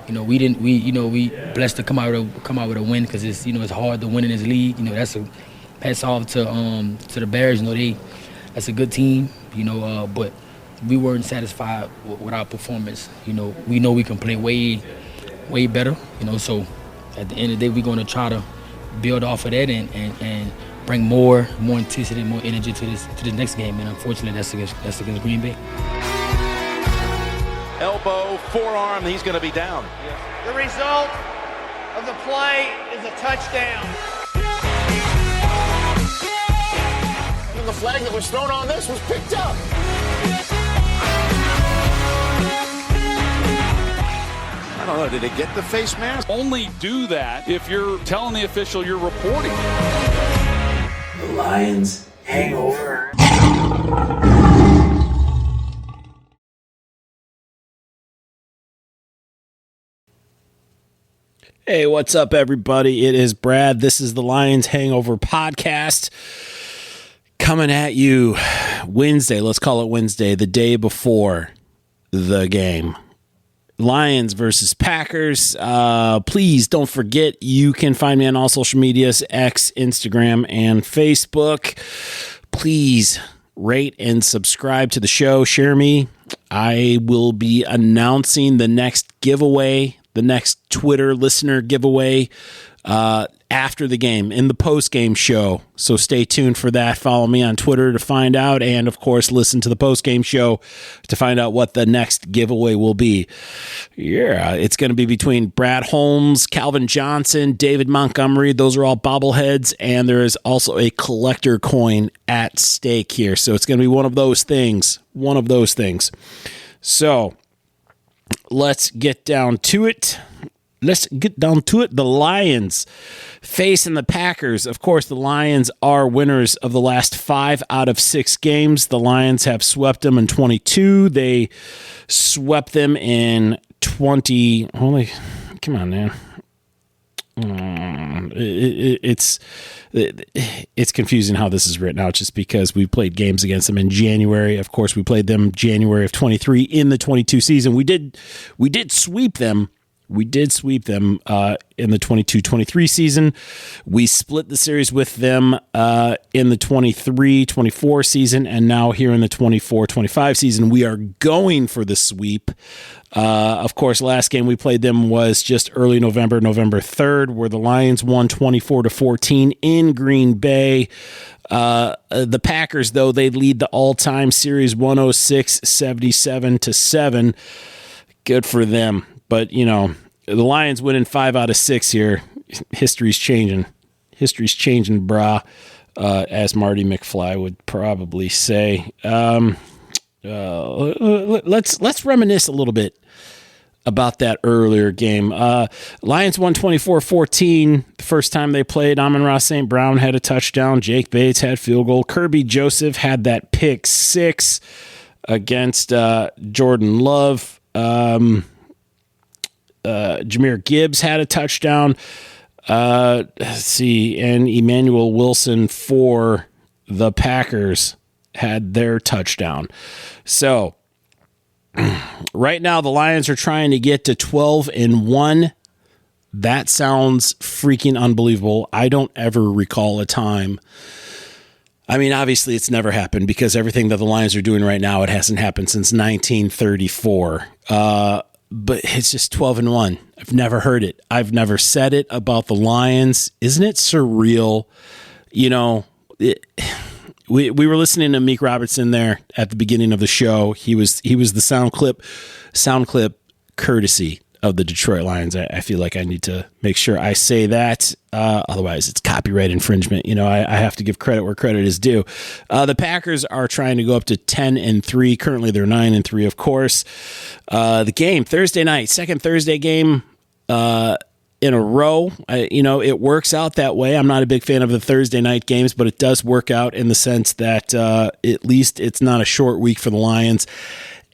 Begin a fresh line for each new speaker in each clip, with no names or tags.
We blessed to come out with a win because it's hard to win in this league. That's a hats off to the Bears. That's a good team. But we weren't satisfied with our performance. We know we can play way better. So at the end of the day, we're going to try to build off of that and bring more intensity, more energy to this next game. And unfortunately, that's against Green Bay.
Elbow, forearm, he's going to be down.
The result of the play is a touchdown.
The flag that was thrown on this was picked up.
I don't know, did it get the face mask?
Only do that if you're telling the official you're reporting.
The Lions hangover.
Hey, what's up, everybody? It is Brad. This is the Lions Hangover Podcast coming at you Wednesday. Let's call it Wednesday, the day before the game. Lions versus Packers. Please don't forget you can find me on all social medias, X, Instagram, and Facebook. Please rate and subscribe to the show. Share me. I will be announcing the next giveaway, the next Twitter listener giveaway after the game, in the post-game show. So stay tuned for that. Follow me on Twitter to find out, and of course, listen to the post-game show to find out what the next giveaway will be. Yeah, it's going to be between Brad Holmes, Calvin Johnson, David Montgomery. Those are all bobbleheads, and there is also a collector coin at stake here. So it's going to be one of those things. So let's get down to it. The Lions facing the Packers. Of course, the Lions are winners of the last 5 out of 6 games. The Lions have swept them in 22. They swept them in 20. Holy, come on, man. It's confusing how this is written out just because we played games against them in January. Of course, we played them January of 23 in the 22 season. We did sweep them. in the 22-23 season. We split the series with them in the 23-24 season, and now here in the 24-25 season, we are going for the sweep. Of course, last game we played them was just early November 3rd, where the Lions won 24-14 in Green Bay. The Packers, though, they lead the all-time series 106-77-7. Good for them. But, the Lions winning 5 out of 6 here. History's changing. Brah, as Marty McFly would probably say. Let's reminisce a little bit about that earlier game. Lions won 24-14. The first time they played, Amon-Ra St. Brown had a touchdown. Jake Bates had field goal. Kirby Joseph had that pick 6 against Jordan Love. Jahmyr Gibbs had a touchdown. Let's see, and Emmanuel Wilson for the Packers had their touchdown. So right now the Lions are trying to get to 12-1. That sounds freaking unbelievable. I don't ever recall a time. I mean, obviously it's never happened because everything that the Lions are doing right now, it hasn't happened since 1934. But it's just 12-1. I've never heard it. I've never said it about the Lions. Isn't it surreal? We were listening to Meek Robertson there at the beginning of the show. He was the sound clip courtesy of the Detroit Lions. I feel like I need to make sure I say that. Otherwise, it's copyright infringement. I have to give credit where credit is due. The Packers are trying to go up to 10-3. Currently, they're 9-3, of course. The game, Thursday night, second Thursday game in a row. It works out that way. I'm not a big fan of the Thursday night games, but it does work out in the sense that at least it's not a short week for the Lions.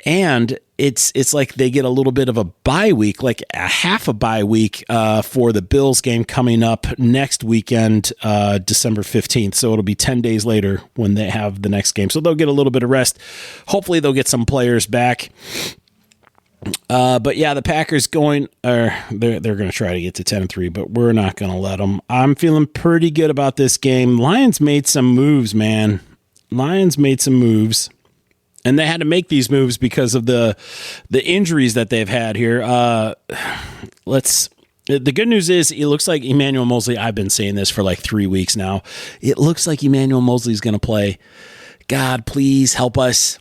And it's like they get a little bit of a bye week, like a half a bye week for the Bills game coming up next weekend, December 15th. So it'll be 10 days later when they have the next game. So they'll get a little bit of rest. Hopefully they'll get some players back. But yeah, the Packers they're going to try to get to 10-3, but we're not going to let them. I'm feeling pretty good about this game. Lions made some moves, man. Lions made some moves, and they had to make these moves because of the injuries that they've had here. The good news is it looks like Emmanuel Moseley, I've been saying this for like 3 weeks now. It looks like Emmanuel Moseley is going to play. God, please help us.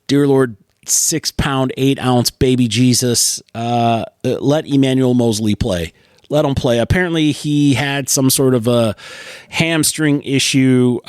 Dear Lord, 6 pound, 8 ounce baby Jesus. Let Emmanuel Moseley play. Let him play. Apparently, he had some sort of a hamstring issue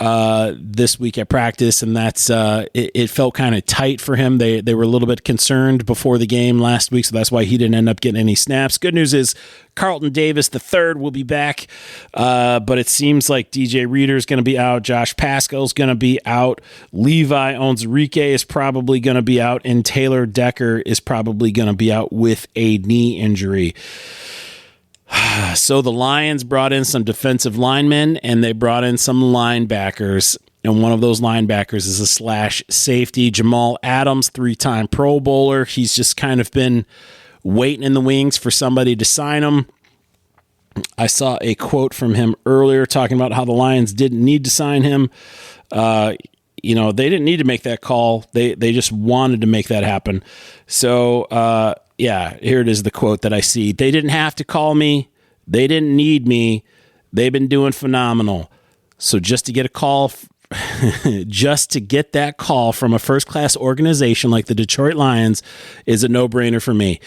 this week at practice, and that's it felt kind of tight for him. They were a little bit concerned before the game last week, so that's why he didn't end up getting any snaps. Good news is Carlton Davis III will be back, but it seems like DJ Reader is going to be out. Josh Paschal's going to be out. Levi Onwuzurike is probably going to be out, and Taylor Decker is probably going to be out with a knee injury. So the Lions brought in some defensive linemen, and they brought in some linebackers, and one of those linebackers is a slash safety, Jamal Adams, 3-time Pro Bowler. He's just kind of been waiting in the wings for somebody to sign him. I saw a quote from him earlier talking about how the Lions didn't need to sign him. They didn't need to make that call. They just wanted to make that happen. So, yeah, here it is, the quote that I see. They didn't have to call me. They didn't need me. They've been doing phenomenal. So just to get a call, just to get that call from a first-class organization like the Detroit Lions is a no-brainer for me.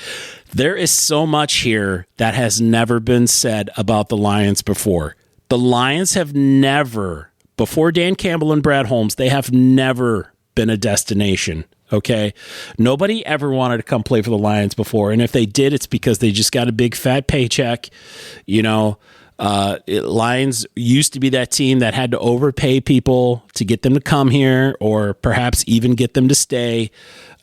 There is so much here that has never been said about the Lions before. The Lions have never, before Dan Campbell and Brad Holmes, they have never been a destination. Okay. Nobody ever wanted to come play for the Lions before. And if they did, it's because they just got a big fat paycheck. Lions used to be that team that had to overpay people to get them to come here or perhaps even get them to stay.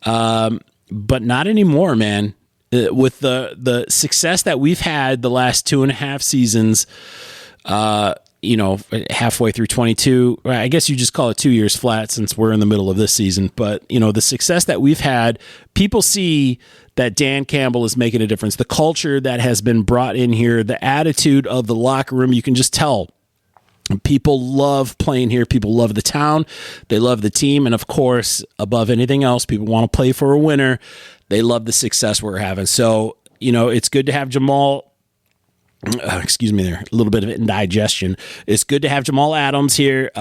But not anymore, man. With the success that we've had the last 2.5 seasons, halfway through 22, I guess you just call it 2 years flat since we're in the middle of this season. But, the success that we've had, people see that Dan Campbell is making a difference. The culture that has been brought in here, the attitude of the locker room, you can just tell. People love playing here. People love the town. They love the team. And, of course, above anything else, people want to play for a winner. They love the success we're having. So, it's good to have Jamal. Excuse me there, a little bit of indigestion. It's good to have Jamal Adams here.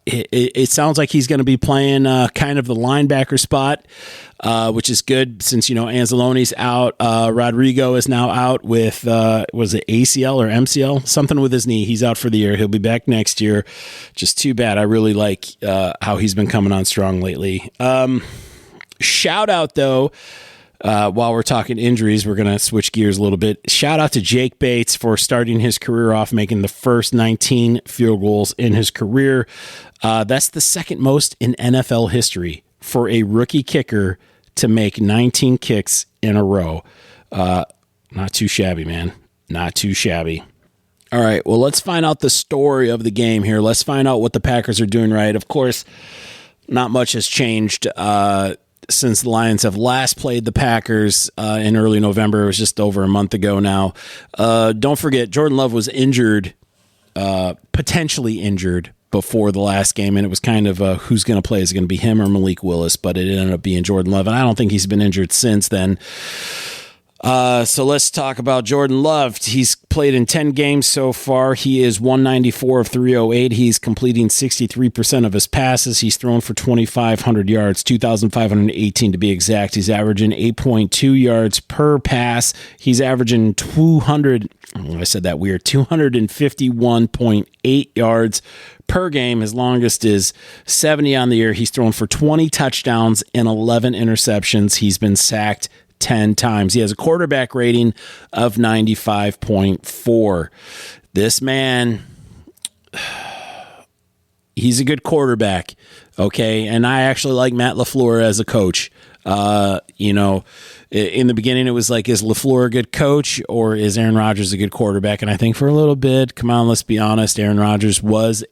It sounds like he's going to be playing kind of the linebacker spot, which is good since, Anzalone's out. Rodrigo is now out with, was it ACL or MCL? Something with his knee. He's out for the year. He'll be back next year. Just too bad. I really like how he's been coming on strong lately. Shout out, though. While we're talking injuries, we're going to switch gears a little bit. Shout out to Jake Bates for starting his career off, making the first 19 field goals in his career. That's the second most in NFL history for a rookie kicker to make 19 kicks in a row. Not too shabby, man. Not too shabby. All right, well, let's find out the story of the game here. Let's find out what the Packers are doing right. Of course, not much has changed since the Lions have last played the Packers in early November. It was just over a month ago now. Don't forget, Jordan Love was injured, potentially injured, before the last game, and it was kind of who's going to play. Is it going to be him or Malik Willis? But it ended up being Jordan Love, and I don't think he's been injured since then. So let's talk about Jordan Love. He's played in 10 games so far. He is 194 of 308. He's completing 63% of his passes. He's thrown for 2,500 yards, 2,518 to be exact. He's averaging 8.2 yards per pass. He's averaging 251.8 yards per game. His longest is 70 on the year. He's thrown for 20 touchdowns and 11 interceptions. He's been sacked 10 times. He has a quarterback rating of 95.4. This man, he's a good quarterback, okay? And I actually like Matt LaFleur as a coach. In the beginning, it was like, is LaFleur a good coach or is Aaron Rodgers a good quarterback? And I think for a little bit, come on, let's be honest, Aaron Rodgers was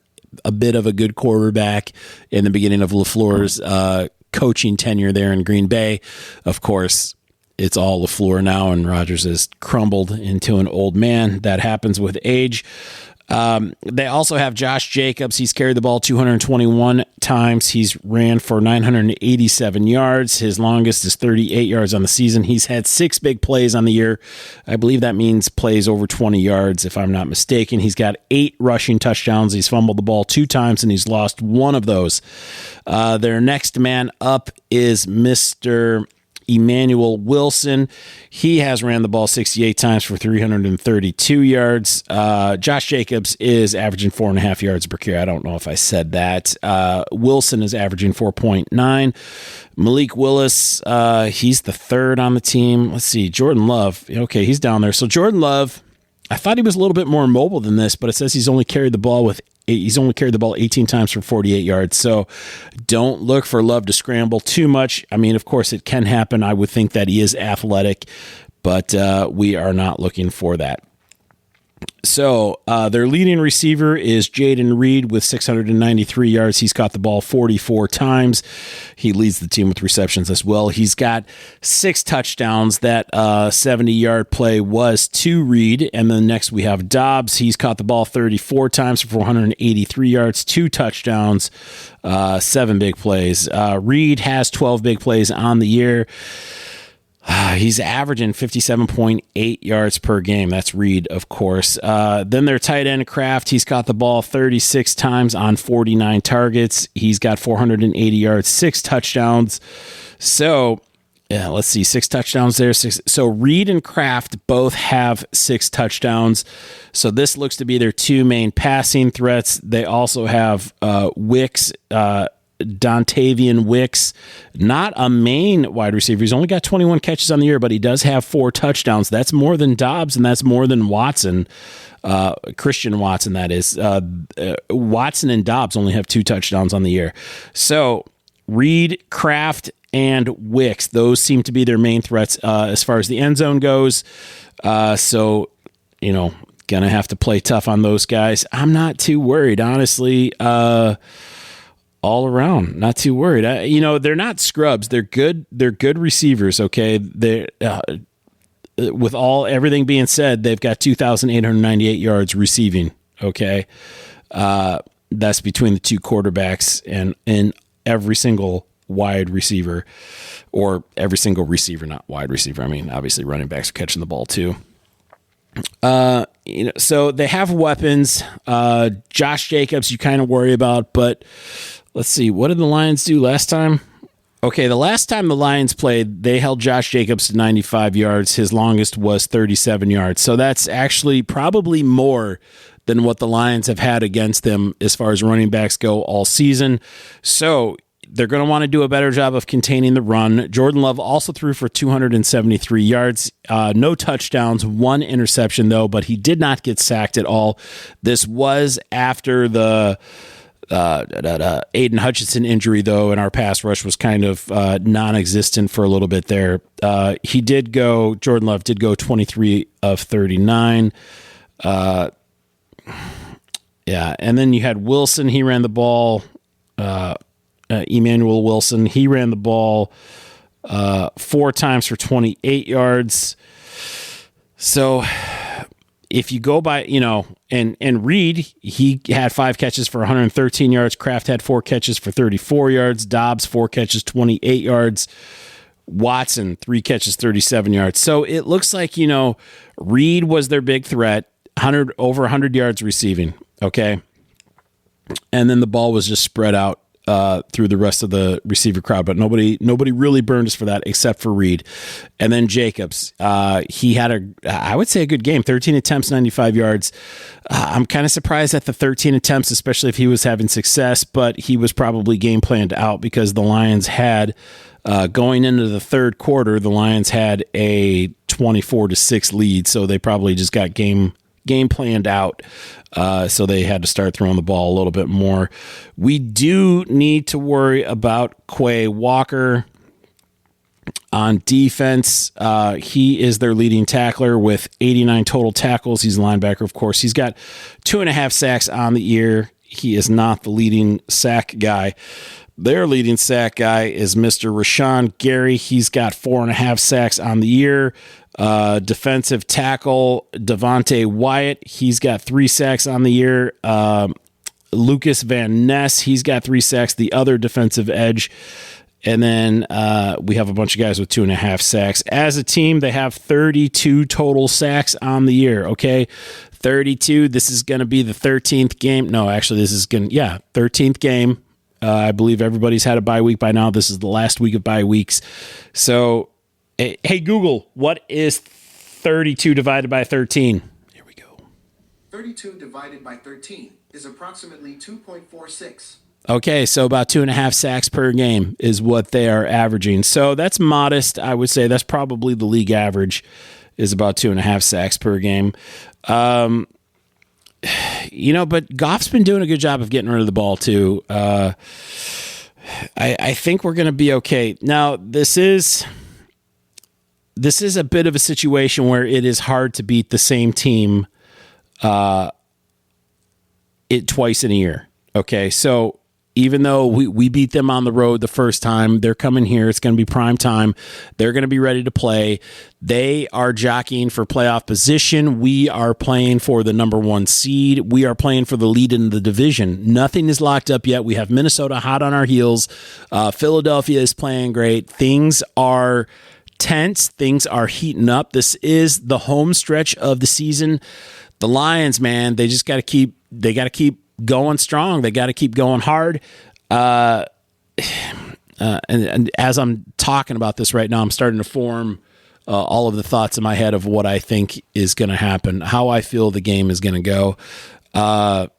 a bit of a good quarterback in the beginning of LaFleur's coaching tenure there in Green Bay. Of course, it's all LaFleur now, and Rodgers has crumbled into an old man. That happens with age. They also have Josh Jacobs. He's carried the ball 221 times. He's ran for 987 yards. His longest is 38 yards on the season. He's had 6 big plays on the year. I believe that means plays over 20 yards, if I'm not mistaken. He's got 8 rushing touchdowns. He's fumbled the ball 2 times, and he's lost 1 of those. Their next man up is Mr. Emmanuel Wilson. He has ran the ball 68 times for 332 yards. Josh Jacobs is averaging 4.5 yards per carry. I don't know if I said that. Wilson is averaging 4.9. Malik Willis, he's the 3rd on the team. Let's see. Jordan Love. Okay, he's down there. So Jordan Love, I thought he was a little bit more mobile than this, but it says he's only carried the ball 18 times for 48 yards. So don't look for Love to scramble too much. I mean, of course, it can happen. I would think that he is athletic, but we are not looking for that. So their leading receiver is Jaden Reed with 693 yards. He's caught the ball 44 times. He leads the team with receptions as well. He's got 6 touchdowns. That 70-yard play was to Reed. And then next we have Dobbs. He's caught the ball 34 times for 483 yards, 2 touchdowns, 7 big plays. Reed has 12 big plays on the year. He's averaging 57.8 yards per game. That's Reed, of course. Then their tight end, Kraft. He's got the ball 36 times on 49 targets. He's got 480 yards, 6 touchdowns. So, let's see, 6 touchdowns there. 6. So Reed and Kraft both have 6 touchdowns. So this looks to be their 2 main passing threats. They also have Wicks, Dontavian Wicks, not a main wide receiver. He's only got 21 catches on the year, but he does have 4 touchdowns. That's more than Dobbs, and that's more than Watson. Christian Watson, that is. Watson and Dobbs only have 2 touchdowns on the year. So Reed, Kraft, and Wicks, those seem to be their main threats as far as the end zone goes. So, going to have to play tough on those guys. I'm not too worried, honestly. All around, not too worried. They're not scrubs. They're good. They're good receivers. Okay, they with everything being said, they've got 2,898 yards receiving. Okay, that's between the 2 quarterbacks and every single wide receiver, or every single receiver, not wide receiver. I mean, obviously, running backs are catching the ball too. So they have weapons. Josh Jacobs, you kind of worry about, but let's see. What did the Lions do last time? Okay, the last time the Lions played, they held Josh Jacobs to 95 yards. His longest was 37 yards. So that's actually probably more than what the Lions have had against them as far as running backs go all season. So they're going to want to do a better job of containing the run. Jordan Love also threw for 273 yards, no touchdowns, 1 interception though, but he did not get sacked at all. This was after the Aiden Hutchinson injury though, and our pass rush was kind of non-existent for a little bit there. Jordan Love did go 23 of 39. And then you had Wilson. He ran the ball. Emmanuel Wilson. He ran the ball 4 times for 28 yards. So if you go by, and Reed, he had 5 catches for 113 yards. Kraft had 4 catches for 34 yards. Dobbs, 4 catches, 28 yards. Watson, 3 catches, 37 yards. So it looks like, Reed was their big threat, over 100 yards receiving. Okay. And then the ball was just spread out through the rest of the receiver crowd, but nobody really burned us for that except for Reed. And then Jacobs, he had I would say a good game, 13 attempts, 95 yards. I'm kind of surprised at the 13 attempts, especially if he was having success, but he was probably game planned out because the Lions had, going into the third quarter, the Lions had a 24-6 lead, so they probably just got game planned out. So they had to start throwing the ball a little bit more. We do need to worry about Quay Walker on defense. He is their leading tackler with 89 total tackles. He's a linebacker, of course. He's got 2.5 sacks on the year. He is not the leading sack guy. Their leading sack guy is Mr. Rashawn Gary. He's got 4.5 sacks on the year. Defensive tackle Devontae Wyatt. He's got 3 sacks on the year. Lucas Van Ness. He's got 3 sacks. The other defensive edge. And then we have a bunch of guys with 2.5 sacks. As a team, they have 32 total sacks on the year. Okay, 32. This is going to be the 13th game. No, actually, this is 13th game. I believe everybody's had a bye week by now. This is the last week of bye weeks. So, hey, Google, what is 32 divided by 13? Here we go.
32 divided by 13 is approximately 2.46.
Okay, so about 2.5 sacks per game is what they are averaging. So that's modest. I would say that's probably the league average is about 2.5 sacks per game. But Goff's been doing a good job of getting rid of the ball too. I think we're going to be okay. Now, this is a bit of a situation where it is hard to beat the same team twice in a year. Okay, so even though we beat them on the road the first time, they're coming here. It's going to be prime time. They're going to be ready to play. They are jockeying for playoff position. We are playing for the number 1 seed. We are playing for the lead in the division. Nothing is locked up yet. We have Minnesota hot on our heels. Philadelphia is playing great. Things are tense. Things are heating up. This is the home stretch of the season. The Lions, man, they just got to keep going strong. They got to keep going hard. And as I'm talking about this right now, I'm starting to form all of the thoughts in my head of what I think is going to happen, how I feel the game is going to go. I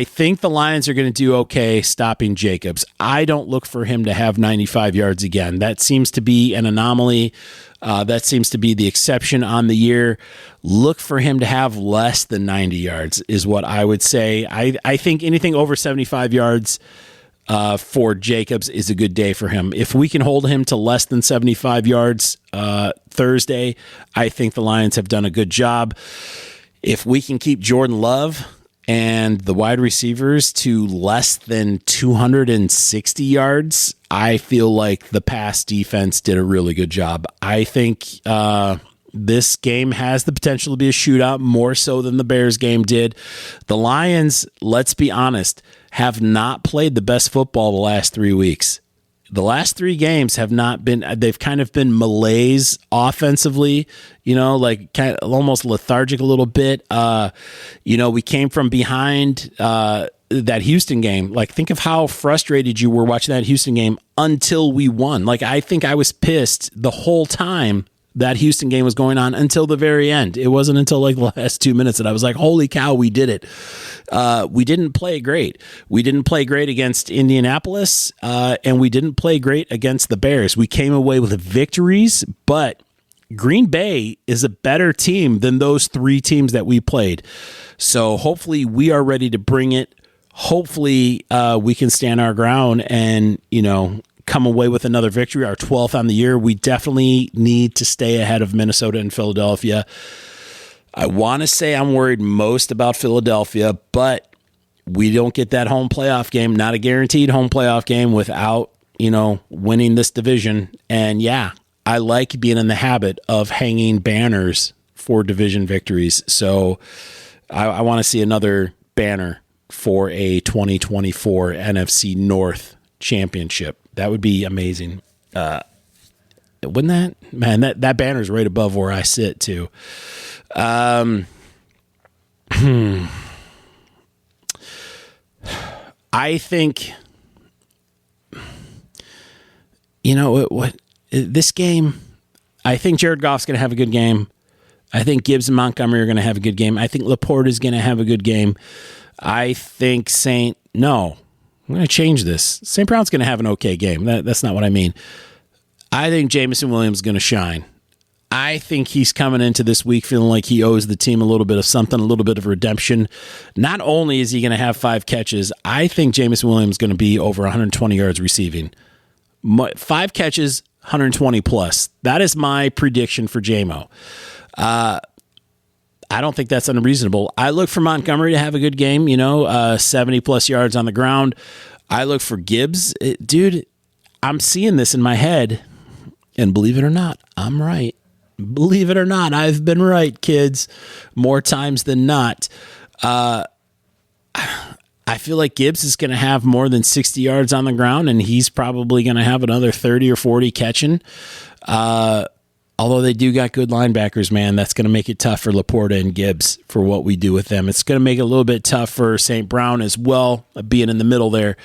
think the Lions are going to do okay stopping Jacobs. I don't look for him to have 95 yards again. That seems to be an anomaly. That seems to be the exception on the year. Look for him to have less than 90 yards is what I would say. I think anything over 75 yards for Jacobs is a good day for him. If we can hold him to less than 75 yards Thursday, I think the Lions have done a good job. If we can keep Jordan Love and the wide receivers to less than 260 yards, I feel like the pass defense did a really good job. I think this game has the potential to be a shootout, more so than the Bears game did. The Lions, let's be honest, have not played the best football the last 3 weeks. The last 3 games have not been, they've kind of been malaise offensively, like kind of almost lethargic a little bit. We came from behind that Houston game. Like, think of how frustrated you were watching that Houston game until we won. Like, I think I was pissed the whole time that Houston game was going on until the very end. It wasn't until like the last 2 minutes that I was like, holy cow, we did it. We didn't play great. We didn't play great against Indianapolis, and we didn't play great against the Bears. We came away with victories, but Green Bay is a better team than those 3 teams that we played. So hopefully we are ready to bring it. Hopefully we can stand our ground and, come away with another victory, our 12th on the year. We definitely need to stay ahead of Minnesota and Philadelphia. I want to say I'm worried most about Philadelphia, but we don't get that home playoff game, not a guaranteed home playoff game without, winning this division. And yeah, I like being in the habit of hanging banners for division victories. So I want to see another banner for a 2024 NFC North championship. That would be amazing. Wouldn't that? Man, that banner's right above where I sit, too. I think, this game, I think Jared Goff's going to have a good game. I think Gibbs and Montgomery are going to have a good game. I think Laporte is going to have a good game. I think I'm going to change this. St. Brown's going to have an okay game. That's not what I mean. I think Jameson Williams is going to shine. I think he's coming into this week feeling like he owes the team a little bit of something, a little bit of redemption. Not only is he going to have 5 catches, I think Jameson Williams is going to be over 120 yards receiving. 5 catches, 120 plus. That is my prediction for JMO. I don't think that's unreasonable. I look for Montgomery to have a good game, 70 plus yards on the ground. I look for Gibbs. Dude, I'm seeing this in my head, and believe it or not, I'm right. Believe it or not, I've been right, kids, more times than not. I feel like Gibbs is going to have more than 60 yards on the ground, and he's probably going to have another 30 or 40 catching. Although they do got good linebackers, man, that's going to make it tough for Laporta and Gibbs for what we do with them. It's going to make it a little bit tough for St. Brown as well, being in the middle there.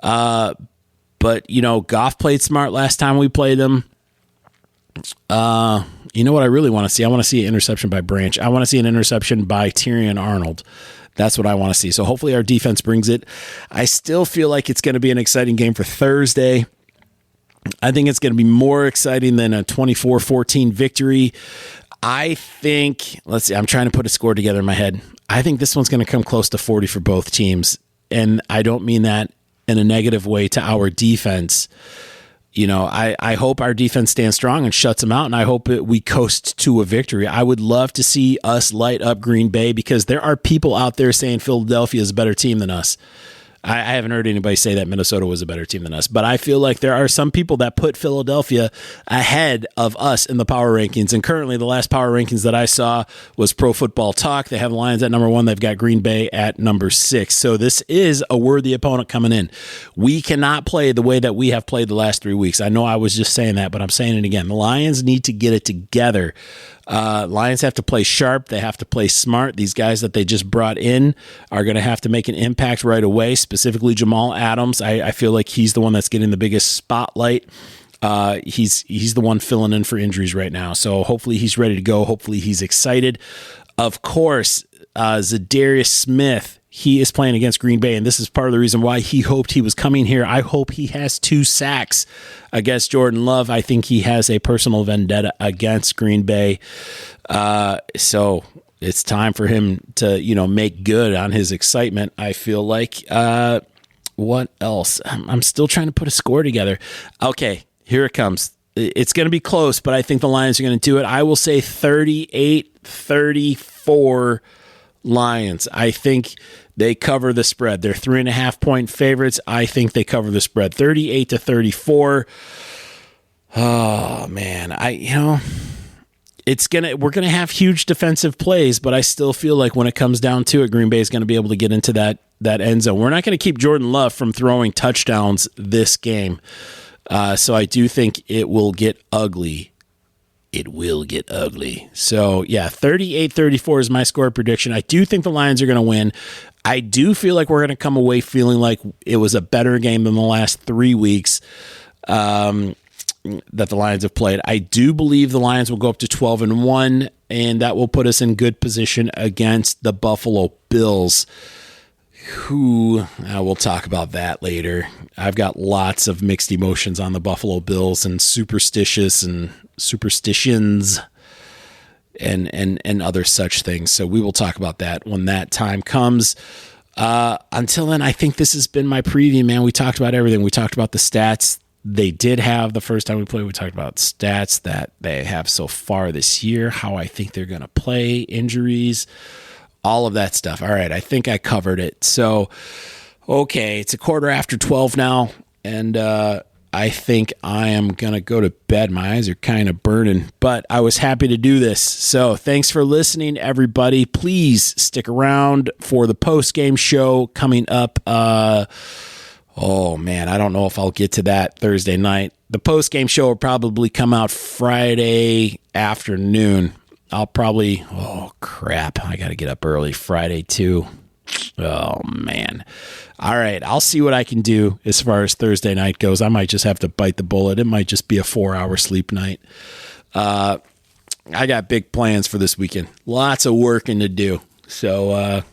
But, Goff played smart last time we played them. You know what I really want to see? I want to see an interception by Branch. I want to see an interception by Tyrion Arnold. That's what I want to see. So hopefully our defense brings it. I still feel like it's going to be an exciting game for Thursday. I think it's going to be more exciting than a 24-14 victory. I think, let's see, I'm trying to put a score together in my head. I think this one's going to come close to 40 for both teams. And I don't mean that in a negative way to our defense. I hope our defense stands strong and shuts them out, and I hope we coast to a victory. I would love to see us light up Green Bay because there are people out there saying Philadelphia is a better team than us. I haven't heard anybody say that Minnesota was a better team than us, but I feel like there are some people that put Philadelphia ahead of us in the power rankings. And currently the last power rankings that I saw was Pro Football Talk. They have Lions at number 1. They've got Green Bay at number 6. So this is a worthy opponent coming in. We cannot play the way that we have played the last 3 weeks. I know I was just saying that, but I'm saying it again. The Lions need to get it together. Lions have to play sharp. They have to play smart. These guys that they just brought in are going to have to make an impact right away, specifically Jamal Adams. I feel like he's the one that's getting the biggest spotlight. He's the one filling in for injuries right now. So hopefully he's ready to go. Hopefully he's excited. Of course, Zadarius Smith, he is playing against Green Bay, and this is part of the reason why he hoped he was coming here. I hope he has 2 sacks against Jordan Love. I think he has a personal vendetta against Green Bay. So it's time for him to, make good on his excitement, I feel like. What else? I'm still trying to put a score together. Okay, here it comes. It's going to be close, but I think the Lions are going to do it. I will say 38-34 Lions. I think they cover the spread. They're 3.5-point favorites. I think they cover the spread. 38-34. Oh man, we're gonna have huge defensive plays, but I still feel like when it comes down to it, Green Bay is going to be able to get into that end zone. We're not going to keep Jordan Love from throwing touchdowns this game. So I do think it will get ugly. It will get ugly. So, yeah, 38-34 is my score prediction. I do think the Lions are going to win. I do feel like we're going to come away feeling like it was a better game than the last 3 weeks that the Lions have played. I do believe the Lions will go up to 12-1, and that will put us in good position against the Buffalo Bills, who we'll talk about that later. I've got lots of mixed emotions on the Buffalo Bills and superstitions and other such things. So we will talk about that when that time comes. Until then, I think this has been my preview, man. We talked about everything. We talked about the stats they did have the first time we played. We talked about stats that they have so far this year, how I think they're going to play, injuries, all of that stuff. All right, I think I covered it. So, okay, it's 12:15 now, and I think I am going to go to bed. My eyes are kind of burning, but I was happy to do this. So thanks for listening, everybody. Please stick around for the post-game show coming up. Oh, man, I don't know if I'll get to that Thursday night. The post-game show will probably come out Friday afternoon. I'll probably, oh, crap, I got to get up early Friday, too. Oh, man. All right, I'll see what I can do as far as Thursday night goes. I might just have to bite the bullet. It might just be a 4-hour sleep night. I got big plans for this weekend. Lots of working to do. So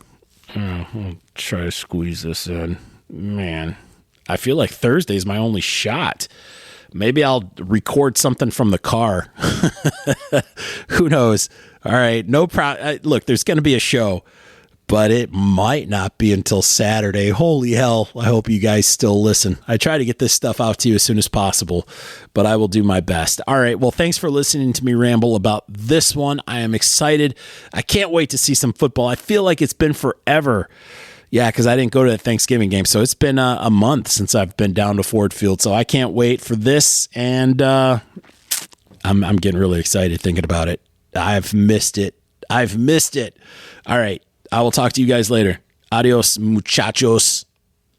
I'll try to squeeze this in. Man, I feel like Thursday is my only shot. Maybe I'll record something from the car. Who knows? All right, no problem. Look, there's going to be a show, but it might not be until Saturday. Holy hell. I hope you guys still listen. I try to get this stuff out to you as soon as possible, but I will do my best. All right. Well, thanks for listening to me ramble about this one. I am excited. I can't wait to see some football. I feel like it's been forever. Yeah, because I didn't go to the Thanksgiving game. So it's been a month since I've been down to Ford Field. So I can't wait for this. And I'm getting really excited thinking about it. I've missed it. All right. I will talk to you guys later. Adios, muchachos.